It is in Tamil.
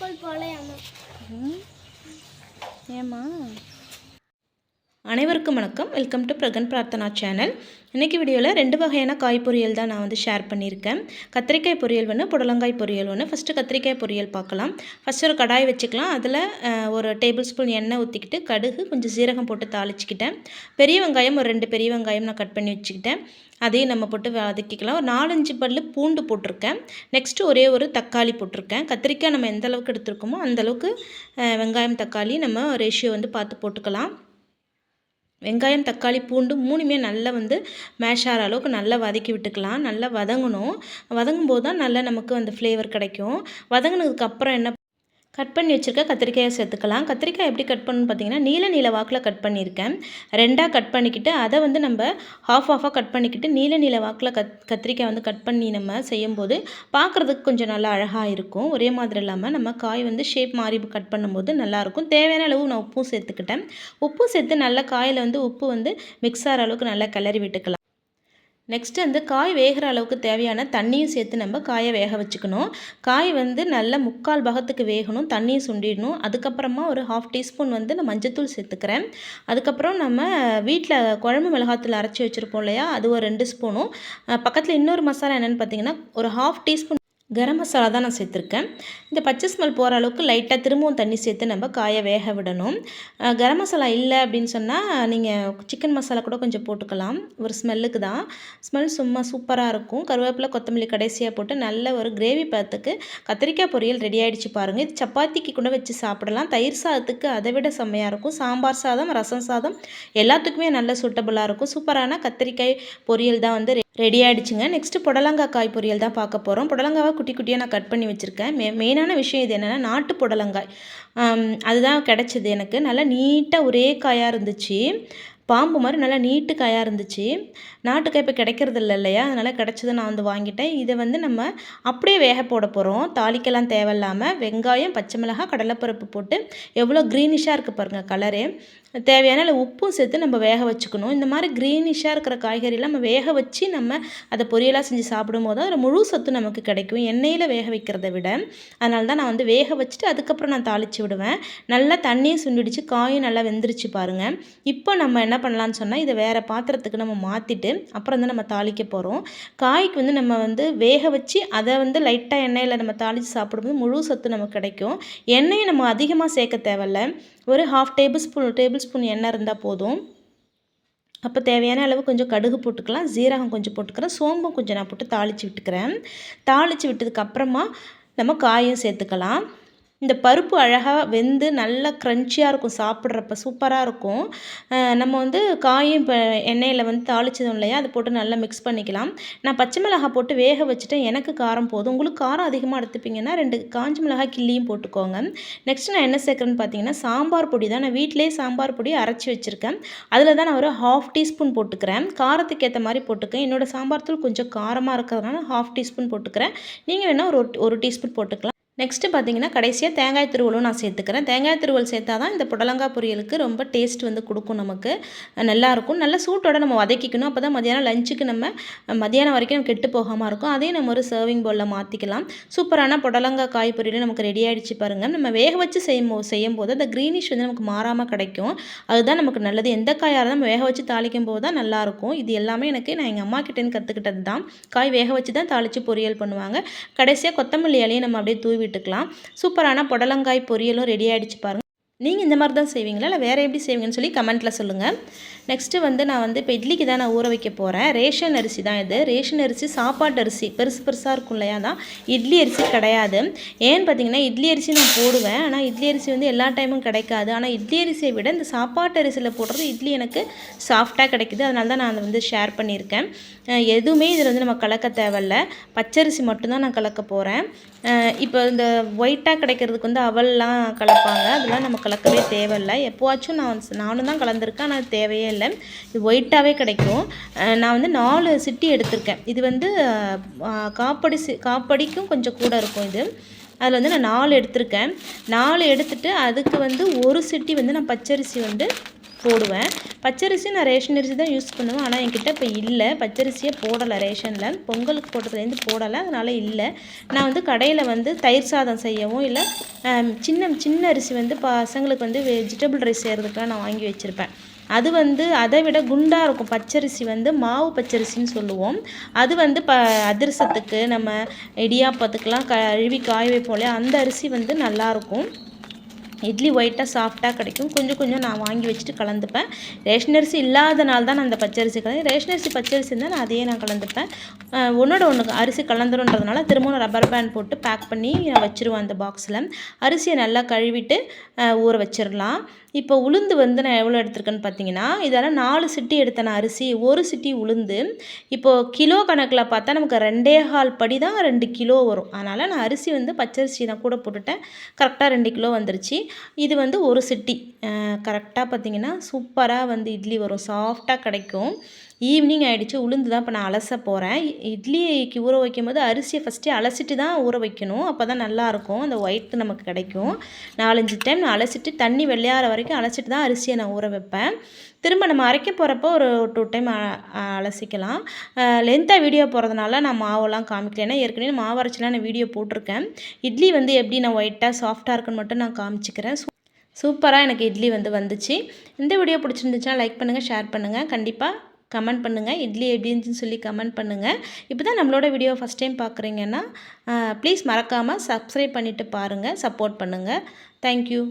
ஸ்கூல் போகலையாமா? ஏம்மா? அனைவருக்கும் வணக்கம். Welcome to Pragan Prarthana channel. இன்றைக்கி வீடியோவில் 2 வகையான காய் பொரியல் தான் நான் ஷேர் பண்ணியிருக்கேன். கத்திரிக்காய் பொரியல் ஒன்று, புடலங்காய் பொரியல் ஒன்று. ஃபஸ்ட்டு கத்திரிக்காய் பொரியல் பார்க்கலாம். ஃபஸ்ட்டு ஒரு கடாய் வச்சுக்கலாம். அதில் ஒரு டேபிள் ஸ்பூன் எண்ணெய் ஊற்றிக்கிட்டு கடுகு கொஞ்சம் சீரகம் போட்டு தாளிச்சிக்கிட்டேன். பெரிய வெங்காயம் ஒரு 2 பெரிய வெங்காயம் நான் கட் பண்ணி வச்சுக்கிட்டேன். அதையும் நம்ம போட்டு வதக்கிக்கலாம். ஒரு 4-5 பல் பூண்டு போட்டிருக்கேன். நெக்ஸ்ட்டு ஒரே ஒரு தக்காளி போட்டிருக்கேன். கத்திரிக்காய் நம்ம எந்த அளவுக்கு எடுத்துருக்கோமோ அந்தளவுக்கு வெங்காயம் தக்காளி நம்ம ரேஷியோ பார்த்து போட்டுக்கலாம். வெங்காயம் தக்காளி பூண்டு மூணுமே நல்லா மேஷ் ஆகிற அளவுக்கு நல்லா வதக்கி விட்டுக்கலாம். நல்லா வதங்கணும். வதங்கும் போது தான் நல்லா நமக்கு அந்த ஃப்ளேவர் கிடைக்கும். வதங்கினதுக்கப்புறம் என்ன கட் பண்ணி வச்சுருக்க கத்திரிக்காயை சேர்த்துக்கலாம். கத்திரிக்காய் எப்படி கட் பண்ணணும்னு பார்த்தீங்கன்னா நீல வாக்கில் கட் பண்ணியிருக்கேன். 2ஆக கட் பண்ணிக்கிட்டு அதை நம்ம ஆஃபாக கட் பண்ணிக்கிட்டு நீல வாக்கில் கத்திரிக்காய் கட் பண்ணி நம்ம செய்யும்போது பார்க்குறதுக்கு கொஞ்சம் நல்லா அழகாக இருக்கும். ஒரே மாதிரி இல்லாமல் நம்ம காய் ஷேப் மாறி கட் பண்ணும்போது நல்லாயிருக்கும். தேவையான அளவு நான் உப்பும் சேர்த்துக்கிட்டேன். உப்பு சேர்த்து நல்லா காயில் உப்பு மிக்ஸ் ஆகிற அளவுக்கு நல்லா கிளறி விட்டுக்கலாம். நெக்ஸ்ட்டு காய் வேகிற அளவுக்கு தேவையான தண்ணியும் சேர்த்து நம்ம காயை வேக வச்சுக்கணும். காய் நல்லா 3/4 பாகத்துக்கு வேகணும். தண்ணியும் சுண்டிடணும். அதுக்கப்புறமா ஒரு 1/2 டீஸ்பூன் நான் மஞ்சத்தூள் சேர்த்துக்கிறேன். அதுக்கப்புறம் நம்ம வீட்டில் குழம்பு மிளகாத்தூள் அரைச்சி வச்சுருப்போம் இல்லையா, அது ஒரு 2 ஸ்பூனும். பக்கத்தில் இன்னொரு மசாலா என்னென்னு பார்த்தீங்கன்னா ஒரு 1/2 டீஸ்பூன் கரம் மசாலா தான் நான் சேர்த்துருக்கேன். இந்த பச்சை ஸ்மெல் போகிற அளவுக்கு லைட்டாக திரும்பவும் தண்ணி சேர்த்து நம்ம காயை வேக விடணும். கரம் மசாலா இல்லை அப்படின்னு சொன்னால் நீங்கள் சிக்கன் மசாலா கூட கொஞ்சம் போட்டுக்கலாம். ஒரு ஸ்மெல்லுக்கு தான். ஸ்மெல் சும்மா சூப்பராக இருக்கும். கருவேப்பிலை கொத்தமல்லி கடைசியாக போட்டு நல்ல ஒரு கிரேவி பார்த்துக்கு கத்திரிக்காய் பொரியல் ரெடி ஆகிடுச்சு பாருங்கள். இது சப்பாத்திக்கு கூட வச்சு சாப்பிடலாம். தயிர் சாதத்துக்கு அதை விட செம்மையாக இருக்கும். சாம்பார் சாதம், ரசம் சாதம் எல்லாத்துக்குமே நல்ல சூட்டபுளாக இருக்கும். சூப்பரான கத்திரிக்காய் பொரியல் தான் ரெடி ஆகிடுச்சுங்க. நெக்ஸ்ட்டு புடலங்காய் காய் பொரியல் தான் பார்க்க போகிறோம். புடலங்காவை குட்டி குட்டியாக நான் கட் பண்ணி வச்சுருக்கேன். மெயினான விஷயம் இது என்னென்னா நாட்டு புடலங்காய் அதுதான் கிடச்சிது எனக்கு. நல்லா நீட்டாக ஒரே காயாக இருந்துச்சு. பாம்பு மாதிரி நல்லா நீட்டு காயாக இருந்துச்சு. நாட்டுக்காய் இப்போ கிடைக்கிறது இல்லையா, அதனால் கிடச்சதை நான் வாங்கிட்டேன். இதை நம்ம அப்படியே வேக போட போகிறோம். தாளிக்கெல்லாம் தேவையில்லாமல் வெங்காயம், பச்சை மிளகாய், கடலைப்பருப்பு போட்டு எவ்வளோ க்ரீனிஷாக இருக்குது பாருங்கள் கலரு. தேவையான உப்பும் சேர்த்து நம்ம வேக வச்சுக்கணும். இந்த மாதிரி க்ரீனிஷாக இருக்கிற காய்கறிலாம் நம்ம வேக வச்சு நம்ம அதை பொரியலாக செஞ்சு சாப்பிடும்போது அதில் முழு சத்து நமக்கு கிடைக்கும், எண்ணெயில் வேக வைக்கிறத விட. அதனால தான் நான் வேக வச்சுட்டு அதுக்கப்புறம் நான் தாளித்து விடுவேன். நல்லா தண்ணியும் சுண்டிடுச்சு, காயும் நல்லா வெந்துருச்சு பாருங்கள். இப்போ நம்ம என்ன பண்ணலான்னு சொன்னால் இதை வேறு பாத்திரத்துக்கு நம்ம மாற்றிட்டு அப்புறம் நம்ம தாளிக்க போகிறோம். காய்க்கு நம்ம வேக வச்சு அதை லைட்டாக எண்ணெயில் நம்ம தாளித்து சாப்பிடும்போது முழு சத்து நமக்கு கிடைக்கும். எண்ணெயை நம்ம அதிகமாக சேர்க்க தேவையில்ல. ஒரு 1/2 டேபிள் ஸ்பூன் எண்ணெய் இருந்தால் போதும். அப்போ தேவையான அளவு கொஞ்சம் கடுகு போட்டுக்கலாம், ஜீரகம் கொஞ்சம் போட்டுக்கிறேன், சோம்பும் கொஞ்சம் நான் போட்டு தாளித்து விட்டுக்கிறேன். தாளித்து விட்டதுக்கப்புறமா நம்ம காயும் சேர்த்துக்கலாம். இந்த பருப்பு அழகாக வெந்து நல்லா க்ரன்ச்சியாக இருக்கும். சாப்பிட்றப்ப சூப்பராக இருக்கும். நம்ம காயும் இப்போ எண்ணெயில் தாளிச்சதும் இல்லையா, அதை போட்டு நல்லா மிக்ஸ் பண்ணிக்கலாம். நான் பச்சை மிளகாய் போட்டு வேக வச்சுட்டேன். எனக்கு காரம் போதும். உங்களுக்கு காரம் அதிகமாக எடுத்துப்பீங்கன்னா 2 காஞ்ச மிளகாய் கிள்ளியும் போட்டுக்கோங்க. நெக்ஸ்ட் நான் என்ன சேர்க்குறேன்னு பார்த்தீங்கன்னா சாம்பார் பொடி தான். நான் வீட்டிலேயே சாம்பார் பொடி அரைச்சி வச்சுருக்கேன். அதில் தான் நான் ஒரு 1/2 டீஸ்பூன் போட்டுக்கிறேன். காரத்துக்கு ஏற்ற மாதிரி போட்டுக்கேன். என்னோடய சாம்பார் தூள் கொஞ்சம் காரமாக இருக்கிறதுனால 1/2 டீஸ்பூன் போட்டுக்கிறேன். நீங்கள் வேணால் ஒரு டீஸ்பூன் போட்டுக்கலாம். நெக்ஸ்ட்டு பார்த்தீங்கன்னா கடைசியாக தேங்காய் துருவலும் நான் சேர்த்துக்கிறேன். தேங்காய் துருவல் சேர்த்தா தான் இந்த புடலங்காய் பொரியலுக்கு ரொம்ப டேஸ்ட் கொடுக்கும். நமக்கு நல்லாயிருக்கும். நல்ல சூட்டோட நம்ம வதக்கிக்கணும். அப்போ தான் மதியானம் லஞ்சுக்கு நம்ம மதியானம் வரைக்கும் நம்ம கெட்டு போகாமல் இருக்கும். அதையும் நம்ம ஒரு சர்விங் பவுலில் மாற்றிக்கலாம். சூப்பரான புடலங்காய் காய் பொரியல் நமக்கு ரெடி ஆகிடுச்சு பாருங்கள். நம்ம வேக வச்சு செய்யும்போது அந்த க்ரீனிஷ் நமக்கு மாறாமல் கிடைக்கும். அதுதான் நமக்கு நல்லது. எந்த காயாக நம்ம வேக வச்சு தாளிக்கும் போது தான் நல்லாயிருக்கும். இது எல்லாமே நான் எங்கள் அம்மா கிட்டேருந்து கற்றுக்கிட்டது தான். காய் வேக வச்சு தான் தாளித்து பொரியல் பண்ணுவாங்க. கடைசியாக கொத்தமல்லி இலையை நம்ம அப்படியே தூவி விட்டுக்கலாம். சூப்பரான புடலங்காய் பொரியலும் ரெடி ஆகிடுச்சு பாருங்கள். நீங்கள் இந்த மாதிரி தான் செய்வீங்களா இல்லை வேறு எப்படி செய்வீங்கன்னு சொல்லி கமெண்ட்டில் சொல்லுங்கள். நெக்ஸ்ட்டு நான் இப்போ இட்லிக்கு தான் நான் ஊற வைக்க போகிறேன். ரேஷன் அரிசி தான் இது. ரேஷன் அரிசி சாப்பாட்டு அரிசி பெருசாக இருக்கும் இல்லையா, தான் இட்லி அரிசி கிடையாது. ஏன்னு பார்த்தீங்கன்னா இட்லி அரிசி நான் போடுவேன். ஆனால் இட்லி அரிசி எல்லா டைமும் கிடைக்காது. ஆனால் இட்லி அரிசியை விட இந்த சாப்பாட்டு அரிசியில் போடுறது இட்லி எனக்கு சாஃப்டாக கிடைக்குது. அதனால தான் நான் அதை ஷேர் பண்ணியிருக்கேன். எதுவுமே இதில் நம்ம கலக்க தேவையில்ல. பச்சரிசி மட்டும்தான் நான் கலக்க போகிறேன். இப்போ இந்த ஒயிட்டாக கிடைக்கிறதுக்கு அவல்லாம் கலப்பாங்க. அதெல்லாம் நம்ம கலக்கவே தேவையில்லை. எப்போவாச்சும் நானும் தான் கலந்துருக்கேன். ஆனால் தேவையே இல்லை. இது ஒயிட்டாகவே கிடைக்கும். நான் 4 சிட்டி எடுத்திருக்கேன். இது காப்படிக்கும் கொஞ்சம் கூட இருக்கும். இது அதில் நான் 4 எடுத்திருக்கேன். 4 எடுத்துகிட்டு அதுக்கு ஒரு சிட்டி நான் பச்சரிசி போடுவேன். பச்சரிசி நான் ரேஷன் அரிசி தான் யூஸ் பண்ணுவேன். ஆனால் என்கிட்ட இப்போ இல்லை, பச்சரிசியே போடலை ரேஷனில். பொங்கலுக்கு போட்டதுலேருந்து போடலை, அதனால் இல்லை. நான் வந்து கடையில் வந்து தயிர் சாதம் செய்யவும் இல்லை சின்ன அரிசி வந்து பசங்களுக்கு வந்து வெஜிடபிள் ரைஸ் செய்கிறதுக்குலாம் நான் வாங்கி வச்சுருப்பேன். அது வந்து அதை விட குண்டாக இருக்கும். பச்சரிசி வந்து மாவு பச்சரிசின்னு சொல்லுவோம். அது வந்து அதிரசத்துக்கு நம்ம இடியாப்பத்துக்கெலாம் கழுவி காய வைப்போம் இல்லையா, அந்த அரிசி வந்து நல்லாயிருக்கும். இட்லி ஒயிட்டாக சாஃப்டாக கிடைக்கும். கொஞ்சம் நான் வாங்கி வச்சுட்டு கலந்துப்பேன். ரேஷன் அரிசி இல்லாதனால தான் நான் அந்த பச்சரிசி ரேஷன் அரிசி பச்சரிசி இருந்தால் நான் அதையே நான் கலந்துப்பேன். ஒன்றோட ஒன்று அரிசி கலந்துருன்றதுனால திரும்பவும் ரப்பர் பேண்ட் போட்டு பேக் பண்ணி நான் வச்சுருவேன் அந்த பாக்ஸில். அரிசியை நல்லா கழுவிட்டு ஊற வச்சிடலாம். இப்போ உளுந்து வந்து நான் எவ்வளோ எடுத்திருக்கேன்னு பார்த்தீங்கன்னா, இதெல்லாம் 4 சிட்டி எடுத்தேன் நான் அரிசி, 1 சிட்டி உளுந்து. இப்போது கிலோ கணக்கில் பார்த்தா நமக்கு 2.25 படி தான் 2 கிலோ வரும். அதனால் நான் அரிசி வந்து பச்சரிசி நான் கூட போட்டுட்டேன். கரெக்டாக 2 கிலோ வந்துருச்சு. இது வந்து 1 சிட்டி கரெக்டாக பார்த்திங்கன்னா சூப்பராக வந்து இட்லி வரும், சாஃப்டாக கிடைக்கும். ஈவினிங் ஆகிடுச்சு, உளுந்து தான் இப்போ நான் அலச போகிறேன். இட்லிக்கு ஊற வைக்கும் போது அரிசியை ஃபஸ்ட்டு அலசிட்டு தான் ஊற வைக்கணும். அப்போ தான் நல்லாயிருக்கும், அந்த ஒயிட் நமக்கு கிடைக்கும். 4-5 டைம் நான் அலசிட்டு தண்ணி வெள்ளையாற வரைக்கும் அலசிட்டு தான் அரிசியை நான் ஊற வைப்பேன். திரும்ப நம்ம அரைக்க போகிறப்போ ஒரு 2 டைம் அலசிக்கலாம். லென்த்தாக வீடியோ போகிறதுனால நான் மாவெல்லாம் காமிக்கல, ஏன்னா ஏற்கனவே மாவு அரைச்சிலாம் நான் வீடியோ போட்டிருக்கேன். இட்லி வந்து எப்படி நான் ஒயிட்டாக சாஃப்டாக இருக்குன்னு மட்டும் நான் காமிச்சிக்கிறேன். சூப்பராக எனக்கு இட்லி வந்துச்சு. இந்த வீடியோ பிடிச்சிருந்துச்சுன்னா லைக் பண்ணுங்கள், ஷேர் பண்ணுங்கள், கண்டிப்பாக கமெண்ட் பண்ணுங்கள். இட்லி எப்படி இருந்துச்சுன்னு சொல்லி கமெண்ட் பண்ணுங்கள். இப்போ தான் நம்மளோட வீடியோ ஃபஸ்ட் டைம் பார்க்குறீங்கன்னா ப்ளீஸ் மறக்காமல் சப்ஸ்கிரைப் பண்ணிவிட்டு பாருங்கள், சப்போர்ட் பண்ணுங்கள். தேங்க்யூ.